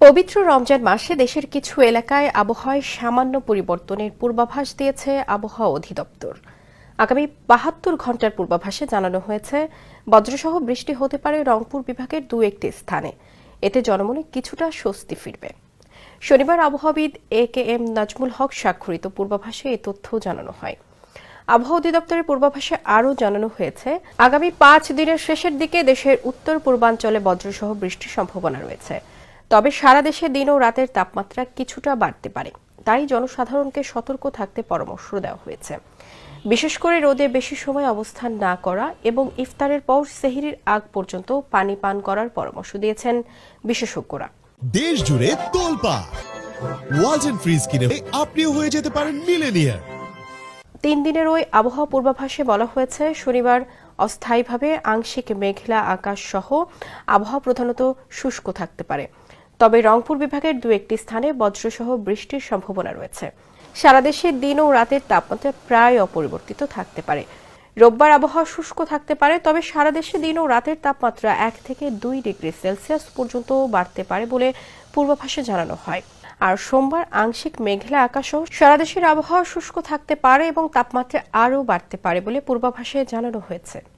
পবিত্র রমজান মাসে দেশের কিছু এলাকায় আবহাওয়ায় সামান্য পরিবর্তনের পূর্বাভাস দিয়েছে আবহাওয়া অধিদপ্তর। আগামী ৭২ ঘণ্টার পূর্বাভাসে জানানো হয়েছে বজ্রসহ বৃষ্টি হতে পারে রংপুর বিভাগের দু-একটি স্থানে। এতে জনমনে কিছুটা স্বস্তি ফিরবে। শনিবার আবহাওয়াবিদ AKM নাজমুল হক স্বাক্ষরিত পূর্বাভাসে এ তথ্য জানানো হয়। আবহাওয়া অধিদপ্তরের পূর্বাভাসে আরও জানানো হয়েছে, আগামী ৫ দিনের শেষের দিকে দেশের উত্তর পূর্বাঞ্চলে বজ্রসহ বৃষ্টির সম্ভাবনা রয়েছে। তবে সারা দেশে দিন ও রাতের তাপমাত্রা কিছুটা বাড়তে পারে, তাই জনসাধারণকে সতর্ক থাকতে পরামর্শ দেওয়া হয়েছে। বিশেষ করে রোদে বেশি সময় অবস্থান না করা এবং ইফতারের পর সেহরির আগ পর্যন্ত পানি পান করার পরামর্শ দিয়েছেন বিশেষজ্ঞরা। দেশ জুড়ে তোলপাড় ওয়ালটন ফ্রিজ কিনে আপনিও হয়ে যেতে পারেন মিলেনিয়ার। ৩ দিনের ওই আবহাওয়া পূর্বাভাসে বলা হয়েছে, শনিবার অস্থায়ীভাবে আংশিক মেঘলা আকাশ সহ আবহাওয়া প্রধানত শুষ্ক থাকতে পারে। তবে রংপুর বিভাগের দু-একটি স্থানে বজ্রসহ বৃষ্টির সম্ভাবনা রয়েছে। সারা দেশে দিন ও রাতের তাপমাত্রা প্রায় অপরিবর্তিত থাকতে পারে। রোববার আবহাওয়া শুষ্ক থাকতে পারে, তবে সারা দেশে দিন ও রাতের তাপমাত্রা ১ থেকে ২ ডিগ্রি সেলসিয়াস পর্যন্ত বাড়তে পারে বলে পূর্বাভাসে জানানো হয়। আর সোমবার আংশিক মেঘলা আকাশ সহ সারা দেশের আবহাওয়া শুষ্ক থাকতে পারে এবং তাপমাত্রা আরও বাড়তে পারে বলে পূর্বাভাসে জানানো হয়েছে।